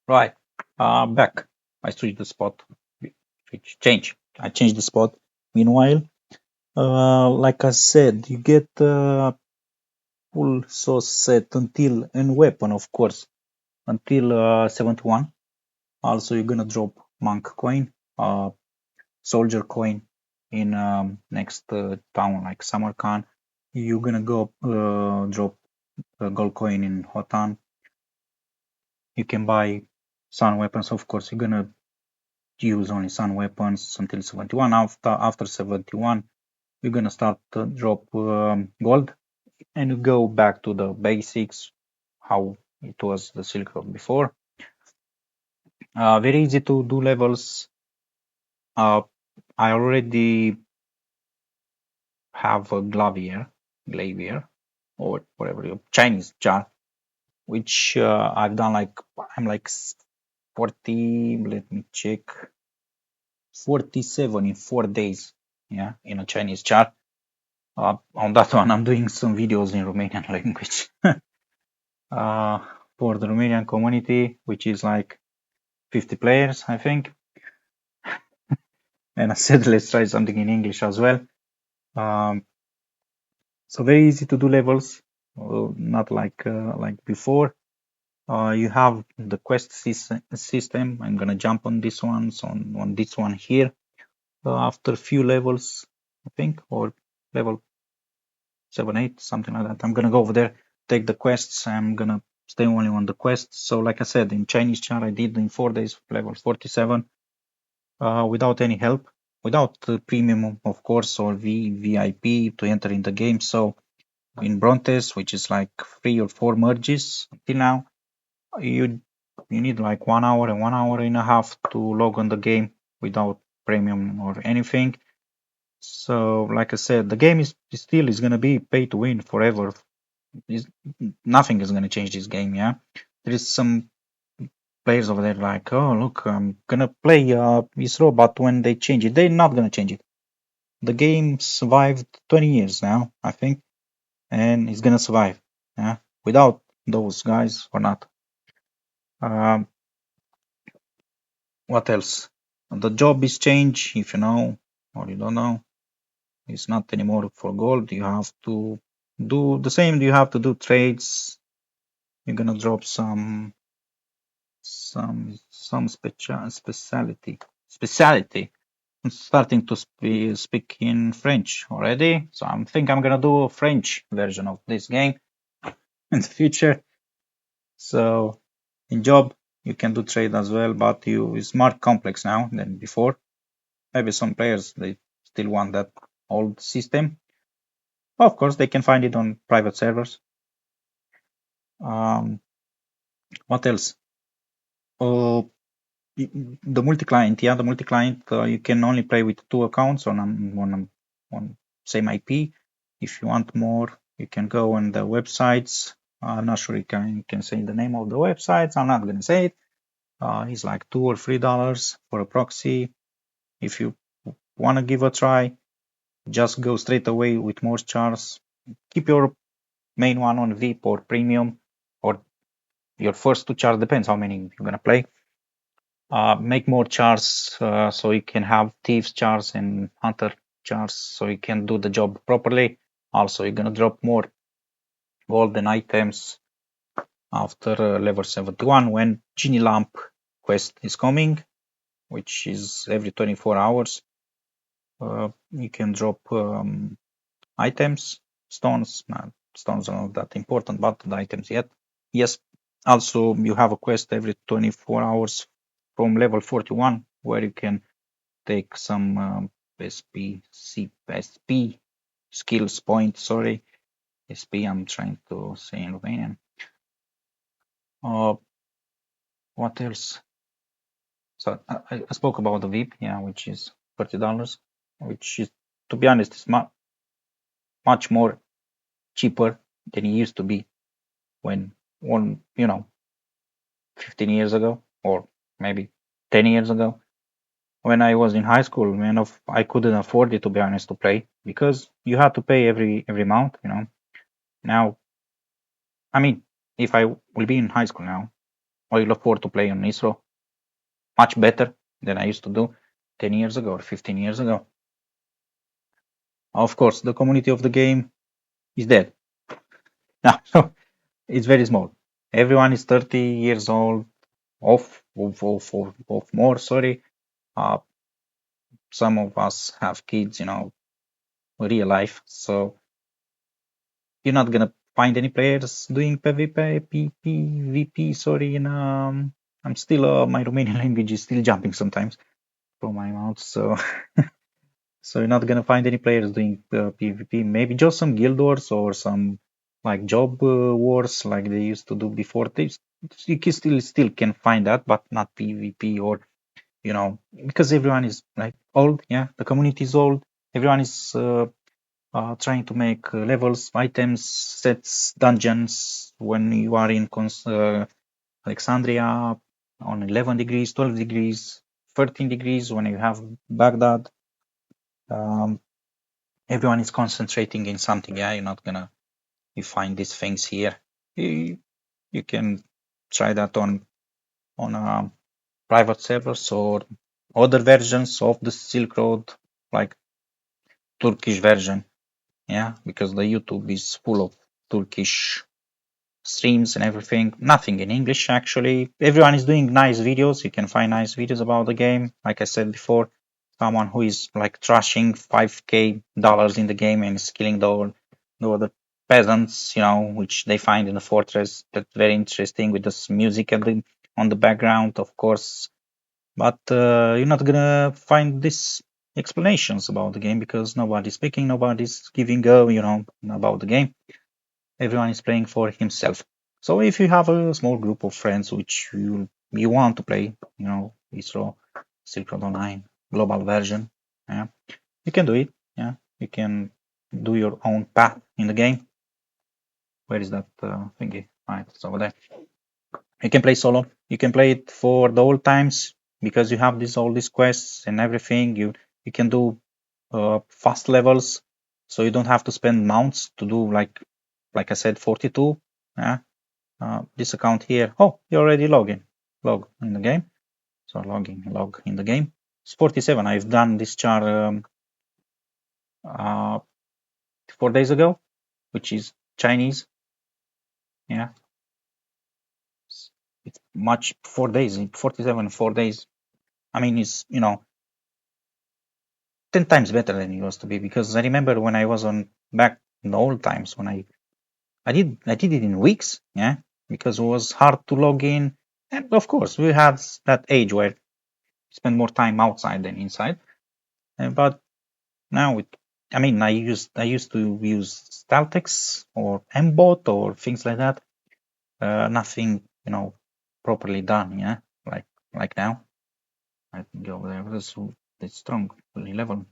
Right. Back. I switched the spot. Change. I changed the spot. Meanwhile, like I said, you get full sauce set until and weapon, of course, until 71. Also, you're gonna drop monk coin, soldier coin in next town like Samarkand. You're gonna go drop gold coin in Hotan. You can buy sun weapons, of course. You're gonna use only sun weapons until 71. After 71, you're gonna start to drop gold and you go back to the basics, how it was the Silk Road before. Very easy to do levels. I already have a glavier, or whatever Chinese jar, which I've done like I'm like 40. Let me check. 47 in 4 days. Yeah, in a Chinese jar. On that one, I'm doing some videos in Romanian language uh, for the Romanian community, which is like 50 players, I think. And I said, let's try something in English as well. Um, so very easy to do levels, not like before. You have the quest system. I'm gonna jump on this one, so on this one here. After a few levels, I think, or level 7, 8, something like that. I'm gonna go over there, take the quests. I'm gonna stay only on the quests. So like I said, in Chinese char, I did in 4 days, level 47, without any help, without the premium, of course, or VIP to enter in the game. So in Brontes, which is like 3 or 4 merges until now, you need like 1 hour and 1.5 hours to log on the game without premium or anything. So, like I said, the game is still is gonna be pay to win forever. Nothing is gonna change this game. Yeah, there is some players over there like, oh look, I'm gonna play this robot when they change it. They're not gonna change it. The game survived 20 years now, I think, and it's gonna survive. Yeah, without those guys or not. Um, what else? The job is changed. If you know or you don't know, it's not anymore for gold. You have to do the same. You have to do trades. You're gonna drop some speciality. I'm starting to speak in French already, so I think I'm gonna do a French version of this game in the future. So in job you can do trade as well, but it's more complex now than before. Maybe some players they still want that old system. Of course, they can find it on private servers. Um, what else? Oh, the multi-client. Yeah, the multi-client. You can only play with 2 accounts on same IP. If you want more, you can go on the websites. I'm not sure you can say the name of the websites. I'm not gonna say it. It's like $2 or $3 for a proxy. If you wanna give a try, just go straight away with more chars. Keep your main one on VIP or premium, or your first 2 chars, depends how many you're gonna play. Make more chars so you can have thieves chars and hunter chars so you can do the job properly. Also, you're gonna drop more golden items after level 71 when genie lamp quest is coming, which is every 24 hours. You can drop items, stones. Stones are not that important, but the items yet. Yes. Also, you have a quest every 24 hours from level 41 where you can take some SP skills points. Sorry, SP. I'm trying to say in Romanian. What else? So I spoke about the VIP, yeah, which is $30, which is, to be honest, is much more cheaper than it used to be when 15 years ago or maybe 10 years ago. When I was in high school, man, I couldn't afford it, to be honest, to play because you had to pay every month. Now, I mean, if I will be in high school now, Oil of War to play on Isro. Much better than I used to do 10 years ago or 15 years ago. Of course, the community of the game is dead. No, it's very small. Everyone is 30 years old, of more, sorry. Uh, some of us have kids, real life. So you're not gonna find any players doing PvP, sorry, I'm still, my Romanian language is still jumping sometimes from my mouth, so so you're not gonna find any players doing PvP. Maybe just some guild wars or some like job wars like they used to do before. You can still can find that, but not PvP or because everyone is like old. Yeah, the community is old. Everyone is trying to make levels, items, sets, dungeons. When you are in Alexandria on 11 degrees, 12 degrees, 13 degrees, when you have Baghdad. Um, Everyone is concentrating in something. Yeah, you're not gonna you find these things here. You, you can try that on private servers or other versions of the Silk Road, like Turkish version. Yeah, because the YouTube is full of Turkish streams and everything. Nothing in English actually. Everyone is doing nice videos. You can find nice videos about the game. Like I said before, someone who is like trashing $5K in the game and is killing the other peasants, which they find in the fortress. That's very interesting with this music on the background, of course. But you're not gonna find these explanations about the game because nobody's speaking, nobody's giving go, about the game. Everyone is playing for himself. So if you have a small group of friends which you want to play, ISRO, Silkroad Online, global version, yeah, you can do it. Yeah, you can do your own path in the game. Where is that thingy? Right, it's over there. You can play solo. You can play it for the old times because you have all these quests and everything. You can do fast levels, so you don't have to spend mounts to do like I said 42. Yeah, this account here. Oh, you already log in the game. So log in the game. It's 47. I've done this char uh, 4 days ago, which is Chinese. Yeah, it's much 4 days. 47 4 days. I mean, it's 10 times better than it used to be because I remember when I was on back in the old times when I did it in weeks, yeah, because it was hard to log in, and of course we had that age where you spend more time outside than inside. But now I used to use Staltex or Mbot or things like that. Nothing properly done, yeah, like now. I think over there that's strong, level.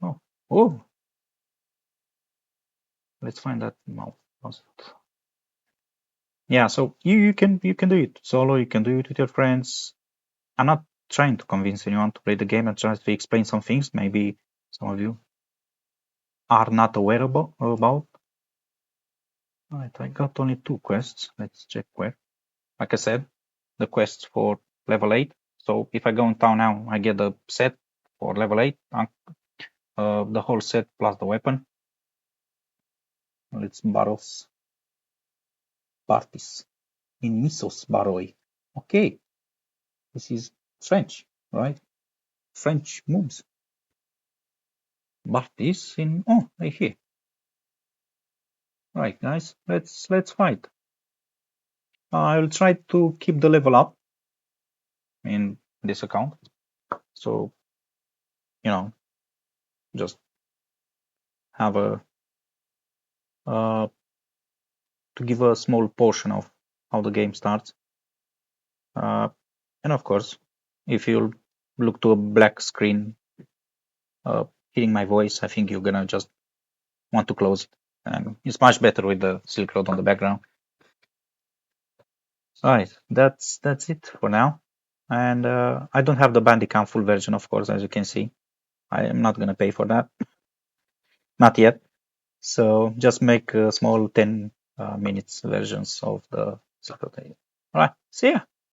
Oh, oh, let's find that mouse. Yeah, so you can do it solo. You can do it with your friends. I'm not trying to convince anyone to play the game. I'm trying to explain some things. Maybe some of you are not aware about. Right, I got only 2 quests. Let's check where. Like I said, the quests for level 8. So if I go in town now, I get the set for level 8. The whole set plus the weapon. Let's battles parties in Missos Baroi. Okay, this is French, right? French moves. Parties in right here. Right, guys, let's fight. I will try to keep the level up in this account. So just have a to give a small portion of how the game starts. And of course, if you look to a black screen hearing my voice, I think you're gonna just want to close it. And it's much better with the Silk Road on the background. All right, that's it for now. And I don't have the Bandicam full version, of course, as you can see. I am not gonna pay for that, not yet. So just make small 10 minutes versions of the Silk Road. All right, see ya.